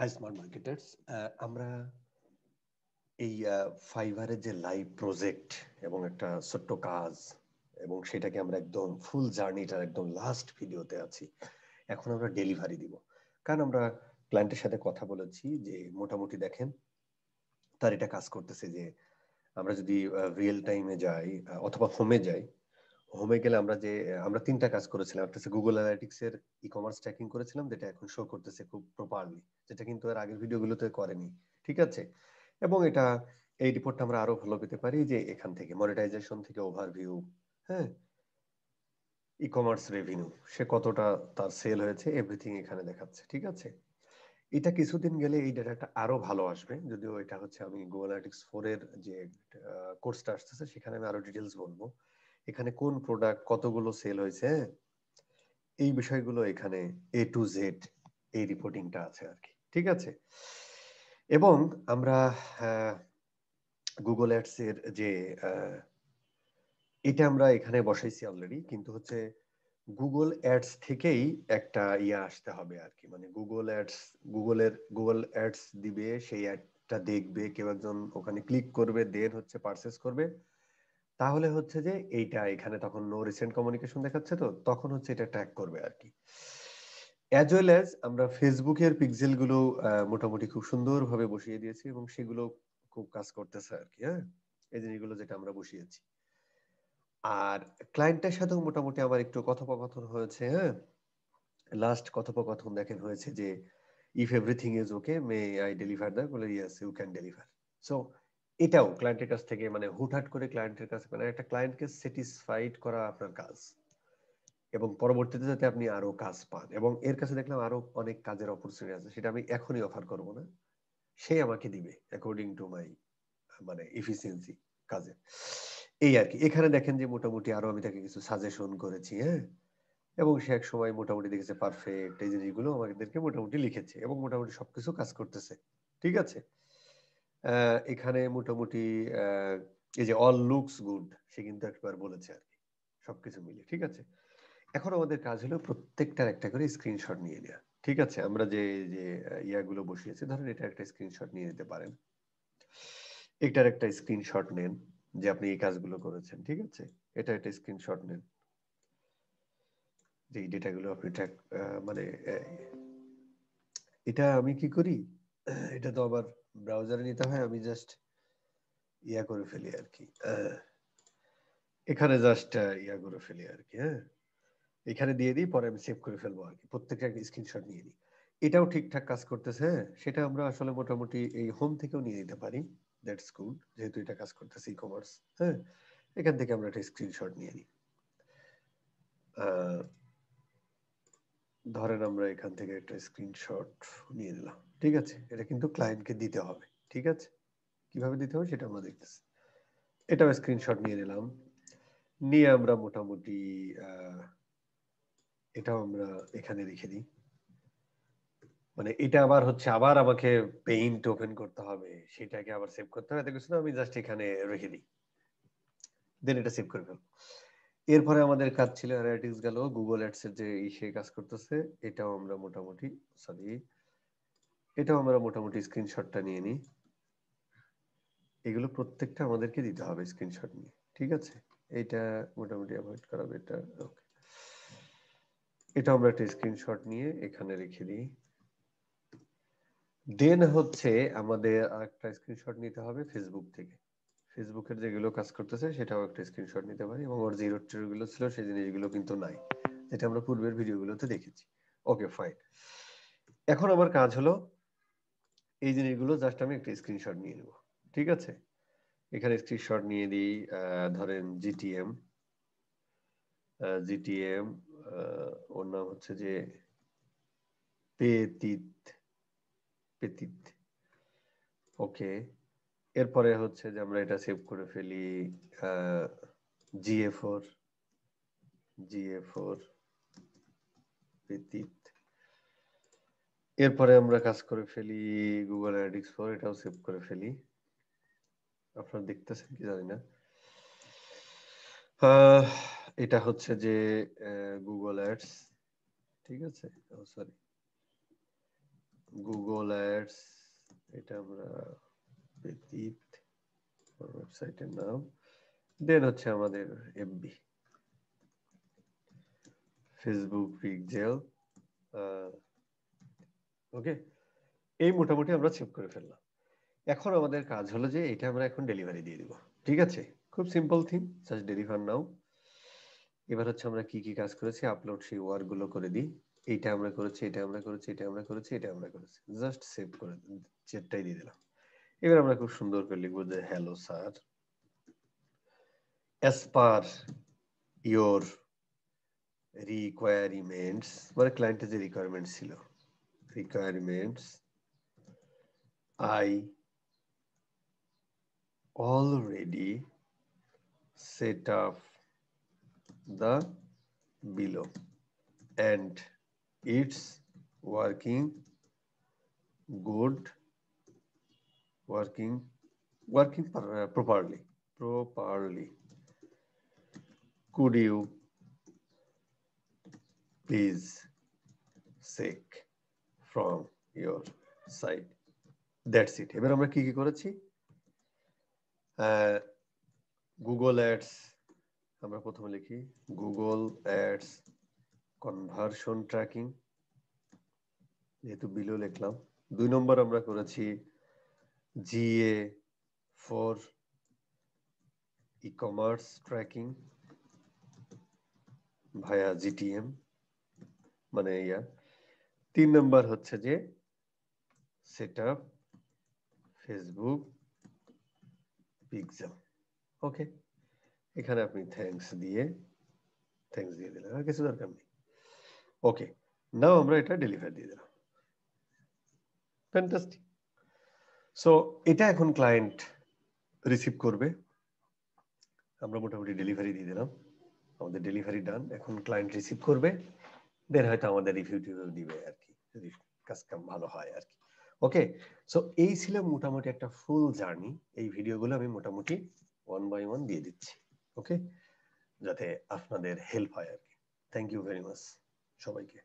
High smart marketers, আমরা এই ফাইবারের যে লাইভ প্রজেক্ট এবং একটা ছোট্ট কাজ এবং সেটাকে আমরা একদম ফুল জার্নিটার একদম লাস্ট ভিডিওতে আছি। এখন আমরা ডেলিভারি দিব, কারণ আমরা ক্লায়েন্টের সাথে কথা বলেছি যে মোটামুটি দেখেন তার এটা কাজ করতেছে যে আমরা যদি রিয়েল টাইমে যাই অথবা হোমে যাই, হোমে গেলে আমরা তিনটা কাজ করেছিলাম। একটা হচ্ছে গুগল অ্যানালিটিক্স এর ই কমার্স ট্র্যাকিং করেছিলাম, যেটা এখন শো করতেছে খুব প্রপারলি, যেটা কিন্তু এর আগের ভিডিওগুলোতে করেনি। ঠিক আছে, এবং এই রিপোর্টটা আমরা আরো ভালো পেতে পারি যে এখান থেকে মনিটাইজেশন থেকে ওভারভিউ, হ্যাঁ, ই কমার্স রেভিনিউ, সে কতটা তার সেল হয়েছে, এভরিথিং এখানে দেখাচ্ছে। ঠিক আছে, এটা কিছুদিন গেলে এই ডেটাটা আরো ভালো আসবে, যদিও এটা হচ্ছে আমি গুগল অ্যানালিটিক্স 4 এর যে কোর্সটা আসতেছে সেখানে আমি আরো ডিটেলস বলবো। এখানে কোন প্রোডাক্ট কতগুলো সেল হয়েছে, এই বিষয়গুলো এখানে এ টু জেড এই রিপোর্টিংটা আছে আর কি। ঠিক আছে, এবং আমরা গুগল অ্যাডস এর যে এটা আমরা এখানে বসাইছি অলরেডি, কিন্তু হচ্ছে গুগল অ্যাডস থেকেই একটা আসতে হবে আর কি। মানে গুগল অ্যাডস দিবে, সেই অ্যাডটা দেখবে কেউ একজন, ওখানে ক্লিক করবে, দেন হচ্ছে পারচেস করবে। তাহলে হচ্ছে যে এইটা এখানে তখন নো রিসেন্ট কমিউনিকেশন দেখাচ্ছে, তো তখন হচ্ছে এটা ট্র্যাক করবে আর কি। অ্যাজ ওয়েল অ্যাজ আমরা ফেসবুকের পিক্সেল গুলো মোটামুটি খুব সুন্দরভাবে বসিয়ে দিয়েছি এবং সেগুলো খুব কাজ করতেছে আর কি। হ্যাঁ, এই জিনিসগুলো যেটা আমরা বসিয়েছি। আর ক্লায়েন্টের সাথেও মোটামুটি আমার একটু কথোপকথন হয়েছে। হ্যাঁ, লাস্ট কথোপকথন দেখেন হয়েছে যে if everything is okay may I deliver the, বলে yes you can deliver. So এটাও ক্লায়েন্টের কাছ থেকে, মানে হুটহাট করে ক্লায়েন্টের কাছে, মানে একটা ক্লায়েন্টকে স্যাটিসফাইড করা আপনার কাজ, এবং পরবর্তীতে যাতে আপনি আরো কাজ পান। এবং এর কাছে দেখলাম আরো অনেক কাজের অপরচুনিটি আছে, সেটা আমি এখনই অফার করব না, সে আমাকে দিবে অ্যাকর্ডিং টু মাই মানে এফিসিয়েন্সি কাজে। এই আর কি। এখানে দেখেন যে মোটামুটি আরো আমি তাকে কিছু সাজেশন করেছি, হ্যাঁ, এবং সে এক সময় মোটামুটি দেখেছে পারফেক্ট, এই জিনিসগুলো আমাদেরকে মোটামুটি লিখেছে এবং মোটামুটি সবকিছু কাজ করতেছে। ঠিক আছে, এখানে মোটামুটি এই যে অল লুকস গুড, সে কিন্তু একবার বলেছে আর কি, সবকিছু মিলে। ঠিক আছে, এখন আমাদের কাজ হলো প্রত্যেকটার একটা করে স্ক্রিনশট নিয়ে নেওয়া। ঠিক আছে, আমরা যে যে ইয়াগুলো বসিয়েছি, ধরেন এটা একটা স্ক্রিনশট নিয়ে নিতে পারেন, এটার একটা স্ক্রিনশট নেন যে আপনি এই কাজগুলো করেছেন। ঠিক আছে, এটা একটা স্ক্রিনশট নেন যে এই ডেটাগুলো আপনি ট্র্যাক, মানে এটা আমি কি করি, এটা তো আবার ব্রাউজারে নিতে হয়, আমি জাস্ট করে ফেলি আর কি, এখানে জাস্ট করে ফেলি আর কি। হ্যাঁ, এখানে দিয়ে দিই, পরে আমি সেভ করে ফেলবো আর কি, প্রত্যেকটা একটা স্ক্রিনশট নিয়ে নিই। এটাও ঠিকঠাক কাজ করতেছে। হ্যাঁ, সেটা আমরা আসলে মোটামুটি এই হোম থেকেও নিয়ে নিতে পারি, দ্যাটস গুড, যেহেতু এটা কাজ করতেছে ই কমার্স। হ্যাঁ, এখান থেকে আমরা একটা স্ক্রিনশট নিয়ে নিই। ধরেন আমরা এখান থেকে একটা স্ক্রিনশট নিয়ে নিলাম। ঠিক আছে, এটা কিন্তু ক্লায়েন্টকে দিতে হবে। ঠিক আছে, কিভাবে দিতে হবে সেটা আমরা দেখতেছি। এটাও স্ক্রিনশট নিয়ে নিলাম, নিয়ে আমরা মোটামুটি এটাও আমরা এখানে রেখে দিই। মানে এটা আবার হচ্ছে আবার আমাকে পেইন্ট ওপেন করতে হবে, সেটাকে আবার সেভ করতে হবে, এত কিছু না, আমি জাস্ট এখানে রেখে দিই, দেন এটা সেভ করে ফেলবো। এরপরে আমাদের কাজ ছিল অ্যানালিটিক্স গেল, গুগল অ্যাডস এর যে সে কাজ করতেছে, এটাও আমরা মোটামুটি, সরি, এটাও আমরা মোটামুটি স্ক্রিনশটটা নিয়ে নিই। এগুলো প্রত্যেকটা আমাদেরকে দিতে হবে স্ক্রিনশট নিয়ে। ঠিক আছে, এটা মোটামুটি অ্যাভয়েড করা বেটার। ওকে, এটা আমরা একটা স্ক্রিনশট নিয়ে এখানে রেখে দিই। দেন হচ্ছে আমাদের আরেকটা স্ক্রিনশট নিতে হবে ফেসবুক থেকে। ফেসবুকের যেগুলো কাজ করতেছে সেটাও একটা স্ক্রিনশট নিতে পারি, এবং ওর যে গুলো ছিল সেই জিনিসগুলো কিন্তু নাই, যেটা আমরা পূর্বের ভিডিওগুলোতে দেখেছি। ওকে, ফাইন। এখন আমার কাজ হলো এই জিনিসগুলো জাস্ট আমি একটা স্ক্রিনশট নিয়ে নেব। ঠিক আছে, এখানে স্ক্রিনশট নিয়ে দিই, ধরেন জিটিএম, জিটিএম, ওর নাম হচ্ছে যে পেতিত, পেতিত। ওকে, এরপরে হচ্ছে যে আমরা এটা সেভ করে ফেলি, জিএ4, জিএ4 পেতিত। এরপরে আমরা কাজ করে ফেলি গুগল অ্যানালিটিক্স 4, এটাও সেভ করে ফেলি। আপনারা দেখতেছেন কি জানি না। এটা হচ্ছে যে গুগল অ্যাডস। ঠিক আছে, সরি, গুগল অ্যাডস, এটা আমরা ব্যতীত ওয়েবসাইটের নাম, দেন হচ্ছে আমাদের এফবি, ফেসবুক পিক্সেল। ওকে, এই মোটামুটি আমরা সেভ করে ফেললাম। এখন আমাদের কাজ হলো যে এটা আমরা এখন ডেলিভারি দিয়ে দিব। ঠিক আছে, খুব সিম্পল থিং, জাস্ট ডেলিভার নাও। এবার হচ্ছে আমরা কি কি কাজ করেছি, আপলোড সেই ওয়ার্ক গুলো করে দিই। এইটা আমরা করেছি, এটা আমরা করেছি, এটা আমরা করেছি, এটা আমরা করেছি, জাস্ট সেভ করে চেকটাই দিয়ে দিলাম। এবার আমরা খুব সুন্দর করে লিখবো যে hello sir, as per your requirements, মানে ক্লায়েন্টের যে রিকোয়ারমেন্ট ছিল, requirements I already set up the below and it's working good, working properly. Could you please check from your side? That's it. এবার আমরা কি কি করেছি, গুগল অ্যাডস আমরা প্রথমে লিখি গুগল অ্যাডস কনভার্সন ট্র্যাকিং, যেহেতু বিলো লিখলাম। 2 নম্বর আমরা করেছি GA for ecommerce tracking via GTM, মানে 3 নম্বর হচ্ছে যে সেটআপ ফেসবুক পিক্সেল। ওকে, এখানে আপনি থ্যাঙ্কস দিয়ে দিলেন, আর কিছু দরকার নেই। ওকে, নাও আমরা এটা ডেলিভার দিয়ে দিলাম। ফ্যান্টাস্টিক। সো এটা এখন ক্লায়েন্ট রিসিভ করবে। আমরা মোটামুটি ডেলিভারি দিয়ে দিলাম, আমাদের ডেলিভারি ডান। এখন ক্লায়েন্ট রিসিভ করবে, দেন হয়তো আমাদের রিভিউ দিবে আর কি, যদি কাজ কাম ভালো হয় আর কি। ওকে, সো এই ছিল মোটামুটি একটা ফুল জার্নি। এই ভিডিওগুলো আমি মোটামুটি 1 বাই 1 দিয়ে দিচ্ছি, ওকে, যাতে আপনাদের হেল্প হয় আর কি। থ্যাংক ইউ ভেরি মাচ সবাইকে।